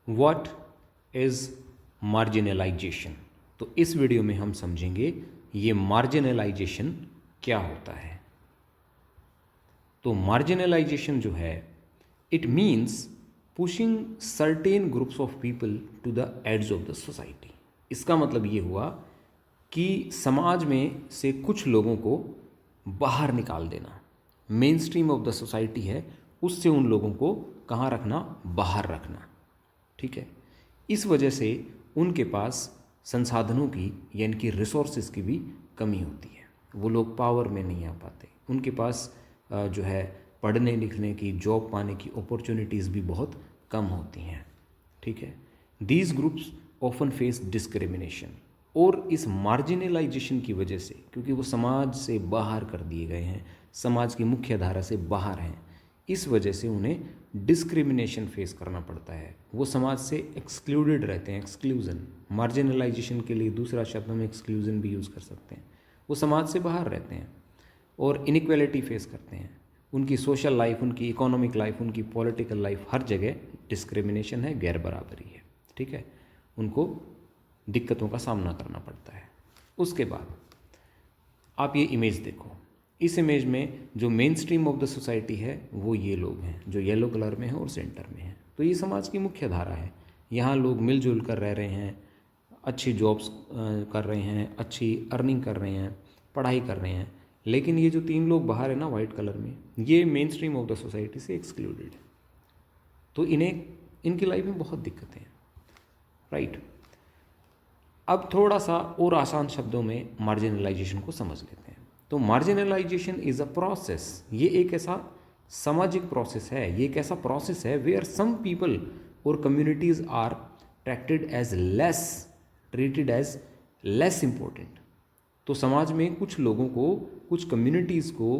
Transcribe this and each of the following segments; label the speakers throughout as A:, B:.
A: What is marginalisation. तो इस video में हम समझेंगे ये मार्जिनलाइजेशन क्या होता है। तो मार्जिनलाइजेशन जो है, it means pushing certain groups of people to the edge of the society. इसका मतलब ये हुआ कि समाज में से कुछ लोगों को बाहर निकाल देना। Main stream of the society है, उससे उन लोगों को कहाँ रखना, बाहर रखना। ठीक है, इस वजह से उनके पास संसाधनों की यानी कि रिसोर्सेज की भी कमी होती है। वो लोग पावर में नहीं आ पाते, उनके पास जो है पढ़ने लिखने की, जॉब पाने की अपॉर्चुनिटीज़ भी बहुत कम होती हैं। ठीक है, these groups often face discrimination. और इस मार्जिनलाइजेशन की वजह से, क्योंकि वो समाज से बाहर कर दिए गए हैं, समाज की मुख्य धारा से बाहर हैं, इस वजह से उन्हें डिस्क्रिमिनेशन फेस करना पड़ता है। वो समाज से एक्सक्लूडेड रहते हैं। एक्सक्लूज़न, मार्जिनलाइजेशन के लिए दूसरा शब्द हम एक्सक्लूज़न भी यूज़ कर सकते हैं। वो समाज से बाहर रहते हैं और इनइक्वालिटी फेस करते हैं। उनकी सोशल लाइफ, उनकी इकोनॉमिक लाइफ, उनकी पॉलिटिकल लाइफ, हर जगह डिस्क्रिमिनेशन है, गैर बराबरी है। ठीक है, उनको दिक्कतों का सामना करना पड़ता है। उसके बाद आप ये इमेज देखो। इस इमेज में जो main stream of the society है वो ये लोग हैं जो येलो कलर में है और सेंटर में है। तो ये समाज की मुख्य धारा है। यहाँ लोग मिलजुल कर रह रहे हैं, अच्छी जॉब्स कर रहे हैं, अच्छी अर्निंग कर रहे हैं, पढ़ाई कर रहे हैं। लेकिन ये जो तीन लोग बाहर है ना वाइट कलर में, ये main stream of the society से एक्सक्लूडेड है। तो इन्हें, इनकी लाइफ में बहुत दिक्कतें हैं। राइट, अब थोड़ा सा और आसान शब्दों में मार्जिनलाइजेशन को समझ लेते हैं। तो मार्जिनलाइजेशन इज़ अ प्रोसेस, ये एक ऐसा सामाजिक प्रोसेस है, ये एक ऐसा प्रोसेस है वेयर सम पीपल और communities are treated as less important. तो समाज में कुछ लोगों को, कुछ कम्युनिटीज़ को,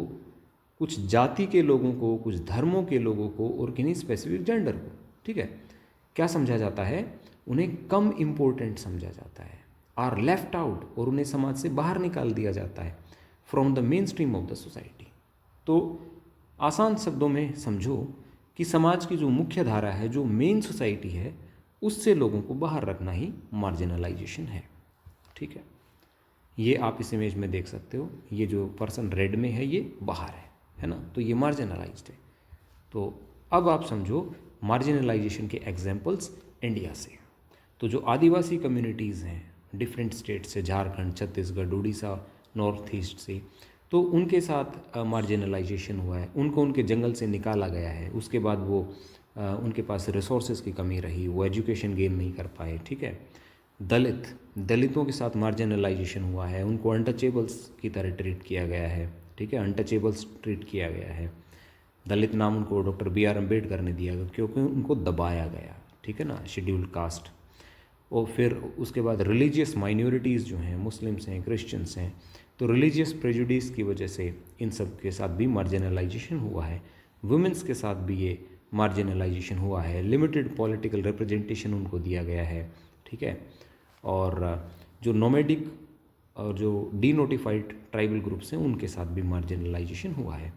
A: कुछ जाति के लोगों को, कुछ धर्मों के लोगों को और किन्हीं स्पेसिफिक जेंडर को, ठीक है, क्या समझा जाता है, उन्हें कम इम्पोर्टेंट समझा जाता है, आर लेफ्ट आउट, और उन्हें समाज से बाहर निकाल दिया जाता है from the main stream of the society. तो आसान शब्दों में समझो कि समाज की जो मुख्य धारा है, जो मेन सोसाइटी है, उससे लोगों को बाहर रखना ही मार्जिनलाइजेशन है। ठीक है, ये आप इस इमेज में देख सकते हो, ये जो पर्सन रेड में है ये बाहर है ना, तो ये मार्जिनलाइज्ड है। तो अब आप समझो मार्जिनलाइजेशन के एग्जाम्पल्स इंडिया से। तो जो आदिवासी कम्युनिटीज़ हैं डिफरेंट स्टेट से, झारखंड, छत्तीसगढ़, उड़ीसा, नॉर्थ ईस्ट से, तो उनके साथ मार्जिनलाइजेशन हुआ है। उनको उनके जंगल से निकाला गया है। उसके बाद वो उनके पास रिसोर्सेज की कमी रही, वो एजुकेशन गेन नहीं कर पाए। ठीक है, दलितों के साथ मार्जिनलाइजेशन हुआ है, उनको अनटचेबल्स की तरह ट्रीट किया गया है। ठीक है, अनटचेबल्स ट्रीट किया गया है। दलित नाम उनको डॉक्टर BR अम्बेडकर ने दिया क्योंकि उनको दबाया गया। ठीक है ना, शेड्यूल्ड कास्ट। और फिर उसके बाद रिलीजियस माइनॉरिटीज़ जो हैं, मुस्लिम्स हैं, क्रिश्चियंस हैं, तो रिलीजियस प्रेजुडिस की वजह से इन सब के साथ भी मार्जिनलाइजेशन हुआ है। वुमेंस के साथ भी ये मार्जिनलाइजेशन हुआ है। लिमिटेड पॉलिटिकल रिप्रेजेंटेशन उनको दिया गया है। ठीक है, और जो नोमैडिक और जो डीनोटिफाइड ट्राइबल ग्रुप्स हैं उनके साथ भी मार्जिनलाइजेशन हुआ है।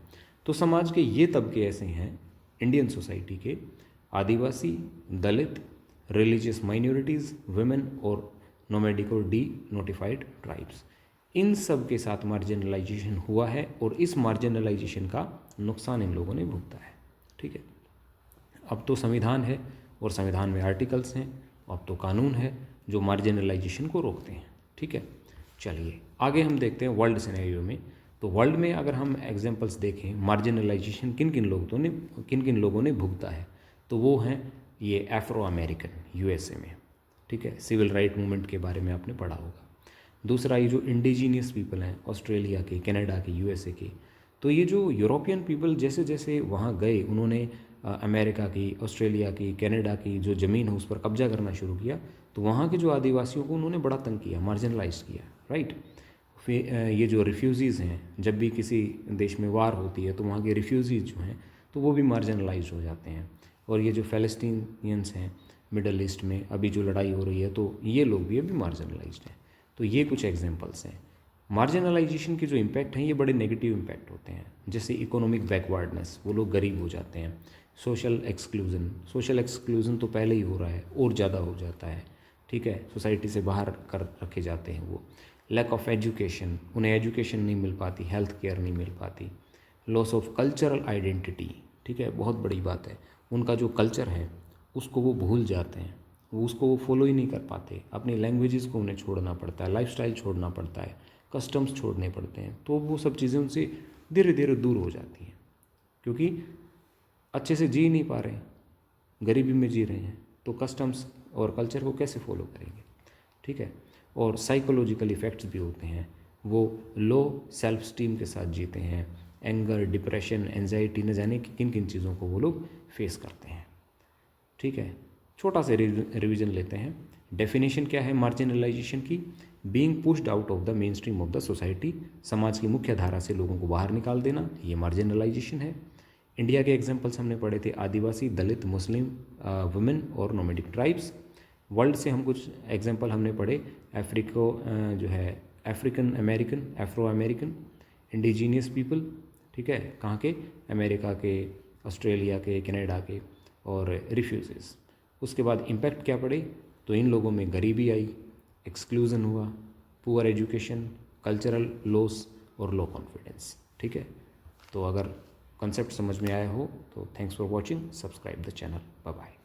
A: तो समाज के ये तबके ऐसे हैं इंडियन सोसाइटी के, आदिवासी, दलित, रिलीजियस माइनॉरिटीज़, वुमेन और नोमैडिक और डी नोटिफाइड ट्राइब्स, इन सब के साथ मार्जिनलाइजेशन हुआ है और इस मार्जिनलाइजेशन का नुकसान इन लोगों ने भुगता है। ठीक है, अब तो संविधान है और संविधान में आर्टिकल्स हैं, अब तो कानून है जो मार्जिनलाइजेशन को रोकते हैं। ठीक है, चलिए आगे हम देखते हैं वर्ल्ड सिनेरियो में। तो वर्ल्ड में अगर हम एग्जांपल्स देखें मार्जिनलाइजेशन किन किन लोगों ने भुगता है, तो वो हैं ये एफ्रो अमेरिकन USA में। ठीक है, सिविल राइट मूवमेंट के बारे में आपने पढ़ा होगा। दूसरा, ये जो इंडिजीनियस पीपल हैं ऑस्ट्रेलिया के, कनाडा के, USA के, तो ये जो यूरोपियन पीपल जैसे जैसे वहाँ गए, उन्होंने अमेरिका की, ऑस्ट्रेलिया की, कनाडा की जो ज़मीन है उस पर कब्जा करना शुरू किया, तो वहाँ के जो आदिवासियों को उन्होंने बड़ा तंग किया, मार्जिनलाइज किया। राइट, फिर ये जो रिफ्यूज़ीज़ हैं, जब भी किसी देश में वार होती है तो वहाँ के रिफ्यूज़ीज़ जो हैं तो वो भी मार्जिनलाइज हो जाते हैं। और ये जो फ़लस्तीनियंस हैं मिडल ईस्ट में अभी जो लड़ाई हो रही है, तो ये लोग भी अभी मार्जिनलाइज्ड हैं। तो ये कुछ एग्जांपल्स हैं। मार्जिनलाइजेशन के जो इम्पैक्ट हैं ये बड़े नेगेटिव इम्पैक्ट होते हैं, जैसे इकोनॉमिक बैकवर्डनेस, वो लोग गरीब हो जाते हैं। सोशल एक्सक्लूज़न तो पहले ही हो रहा है और ज़्यादा हो जाता है, ठीक है, सोसाइटी से बाहर कर रखे जाते हैं वो। लैक ऑफ एजुकेशन, उन्हें एजुकेशन नहीं मिल पाती, हेल्थ केयर नहीं मिल पाती। लॉस ऑफ कल्चरल आइडेंटिटी, ठीक है, बहुत बड़ी बात है, उनका जो कल्चर है उसको वो भूल जाते हैं, वो फॉलो ही नहीं कर पाते, अपनी लैंग्वेजेस को उन्हें छोड़ना पड़ता है, लाइफस्टाइल छोड़ना पड़ता है, कस्टम्स छोड़ने पड़ते हैं, तो वो सब चीज़ें उनसे धीरे धीरे दूर हो जाती हैं, क्योंकि अच्छे से जी नहीं पा रहे हैं, गरीबी में जी रहे हैं, तो कस्टम्स और कल्चर को कैसे फॉलो करेंगे, ठीक है। और साइकोलॉजिकल इफ़ेक्ट्स भी होते हैं, वो लो सेल्फ स्टीम के साथ जीते हैं, एंगर, डिप्रेशन, एंजाइटी, न जाने कि किन किन चीज़ों को वो लोग फेस करते हैं, ठीक है। छोटा सा रिवीजन लेते हैं। डेफिनेशन क्या है मार्जिनलाइजेशन की? Being pushed out of the main stream of the society, समाज की मुख्य धारा से लोगों को बाहर निकाल देना, ये मार्जिनलाइजेशन है। इंडिया के एग्जांपल्स हमने पढ़े थे, आदिवासी, दलित, मुस्लिम, वुमेन और नोमैडिक ट्राइब्स। वर्ल्ड से हम कुछ एग्जांपल हमने पढ़े, जो है African American, Afro American, indigenous people, ठीक है, कहाँ के, अमेरिका के, ऑस्ट्रेलिया के, कनाडा के, और रिफ्यूजीज। उसके बाद इम्पैक्ट क्या पड़े, तो इन लोगों में गरीबी आई, एक्सक्लूज़न हुआ, पुअर एजुकेशन, कल्चरल लॉस और लो कॉन्फिडेंस, ठीक है। तो अगर कॉन्सेप्ट समझ में आया हो तो thanks for watching, subscribe the channel, bye bye.